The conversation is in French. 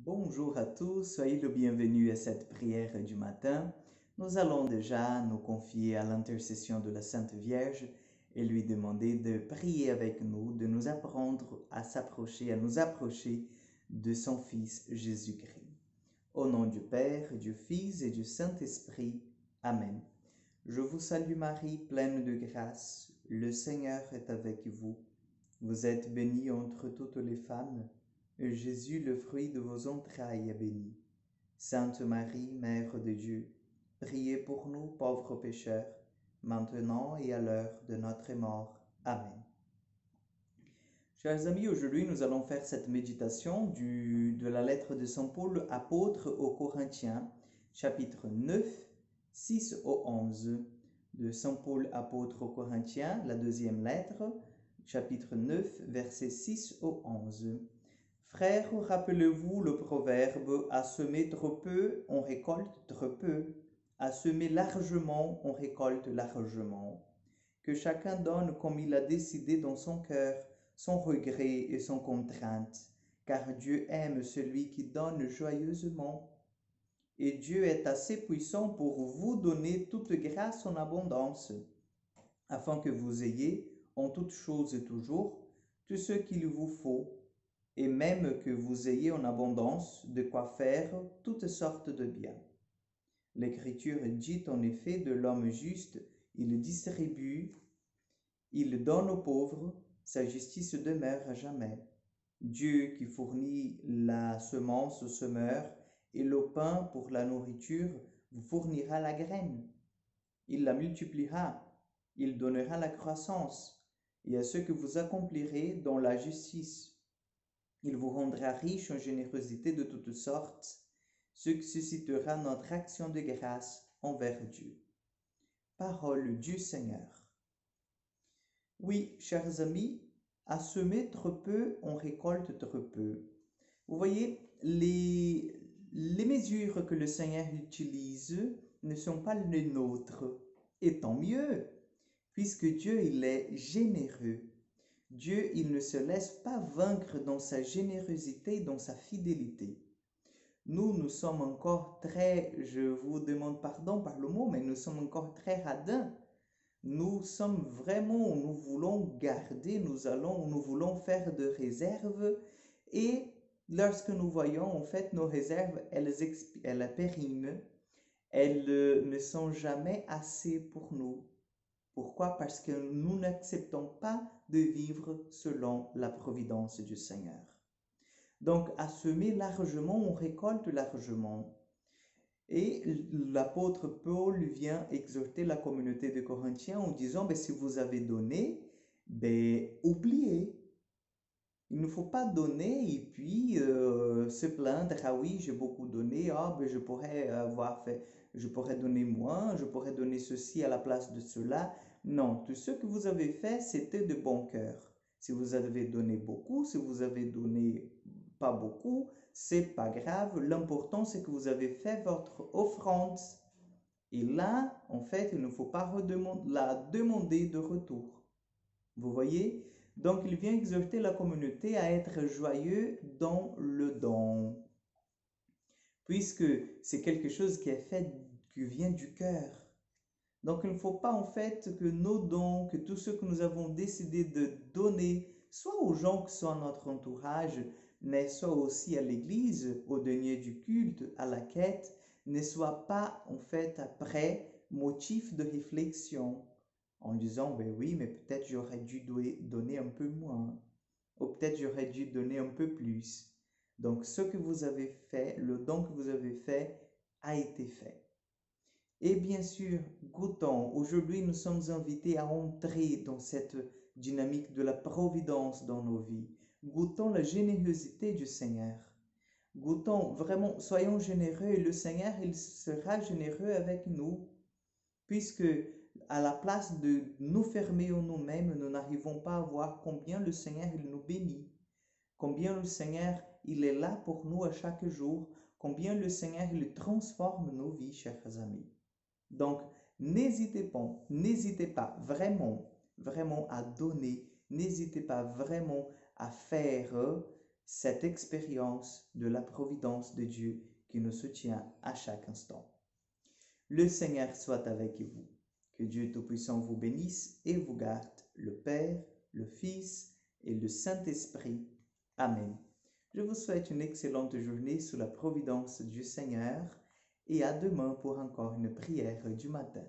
Bonjour à tous, soyez le bienvenu à cette prière du matin. Nous allons déjà nous confier à l'intercession de la Sainte Vierge et lui demander de prier avec nous, de nous apprendre à s'approcher, à nous approcher de son Fils Jésus-Christ. Au nom du Père, du Fils et du Saint-Esprit. Amen. Je vous salue Marie, pleine de grâce, le Seigneur est avec vous. Vous êtes bénie entre toutes les femmes, et Jésus, le fruit de vos entrailles, est béni. Sainte Marie, Mère de Dieu, priez pour nous pauvres pécheurs, maintenant et à l'heure de notre mort. Amen. Chers amis, aujourd'hui nous allons faire cette méditation de la lettre de Saint Paul, apôtre aux Corinthiens, chapitre 9, 6 au 11. De Saint Paul, apôtre aux Corinthiens, la deuxième lettre, chapitre 9, versets 6 au 11. Frères, rappelez-vous le proverbe, à semer trop peu, on récolte trop peu. À semer largement, on récolte largement. Que chacun donne comme il a décidé dans son cœur, sans regret et sans contrainte, car Dieu aime celui qui donne joyeusement. Et Dieu est assez puissant pour vous donner toute grâce en abondance, afin que vous ayez, en toutes choses et toujours, tout ce qu'il vous faut, et même que vous ayez en abondance de quoi faire toutes sortes de biens. L'Écriture dit en effet de l'homme juste, il distribue, il donne aux pauvres, sa justice demeure à jamais. Dieu qui fournit la semence au semeur et le pain pour la nourriture vous fournira la graine. Il la multipliera, il donnera la croissance, et à ce que vous accomplirez dans la justice. Il vous rendra riche en générosité de toutes sortes, ce qui suscitera notre action de grâce envers Dieu. Parole du Seigneur. Oui, chers amis, à semer trop peu, on récolte trop peu. Vous voyez, les mesures que le Seigneur utilise ne sont pas les nôtres. Et tant mieux, puisque Dieu, il est généreux. Dieu, il ne se laisse pas vaincre dans sa générosité, dans sa fidélité. Nous sommes encore très, je vous demande pardon par le mot, mais nous sommes encore très radins. Nous sommes vraiment, nous voulons garder, nous voulons faire de réserves et lorsque nous voyons en fait nos réserves, elles périment, elles ne sont jamais assez pour nous. Pourquoi? Parce que nous n'acceptons pas de vivre selon la providence du Seigneur. Donc, à semer largement, on récolte largement. Et l'apôtre Paul vient exhorter la communauté de Corinthiens en disant, si vous avez donné, oubliez. Il ne faut pas donner et puis se plaindre, ah oui, j'ai beaucoup donné, je pourrais avoir fait, je pourrais donner moins, je pourrais donner ceci à la place de cela. Non, tout ce que vous avez fait, c'était de bon cœur. Si vous avez donné beaucoup, si vous avez donné pas beaucoup, c'est pas grave. L'important, c'est que vous avez fait votre offrande. Et là, en fait, il ne faut pas la demander de retour. Vous voyez? Donc, il vient exhorter la communauté à être joyeux dans le don, puisque c'est quelque chose qui est fait, qui vient du cœur. Donc, il ne faut pas en fait que nos dons, que tout ce que nous avons décidé de donner, soit aux gens qui sont à notre entourage, mais soit aussi à l'église, au denier du culte, à la quête, ne soit pas en fait après motif de réflexion en disant, oui, mais peut-être j'aurais dû donner un peu moins, ou peut-être j'aurais dû donner un peu plus. Donc, ce que vous avez fait, le don que vous avez fait, a été fait. Et bien sûr, goûtons. Aujourd'hui, nous sommes invités à entrer dans cette dynamique de la providence dans nos vies. Goûtons la générosité du Seigneur. Goûtons vraiment, soyons généreux et le Seigneur, il sera généreux avec nous, puisque à la place de nous fermer en nous-mêmes, nous n'arrivons pas à voir combien le Seigneur, il nous bénit, combien le Seigneur, il est là pour nous à chaque jour, combien le Seigneur, il transforme nos vies, chers amis. Donc, n'hésitez pas vraiment, vraiment à donner, n'hésitez pas vraiment à faire cette expérience de la providence de Dieu qui nous soutient à chaque instant. Le Seigneur soit avec vous. Que Dieu Tout-Puissant vous bénisse et vous garde, le Père, le Fils et le Saint-Esprit. Amen. Je vous souhaite une excellente journée sous la providence du Seigneur et à demain pour encore une prière du matin.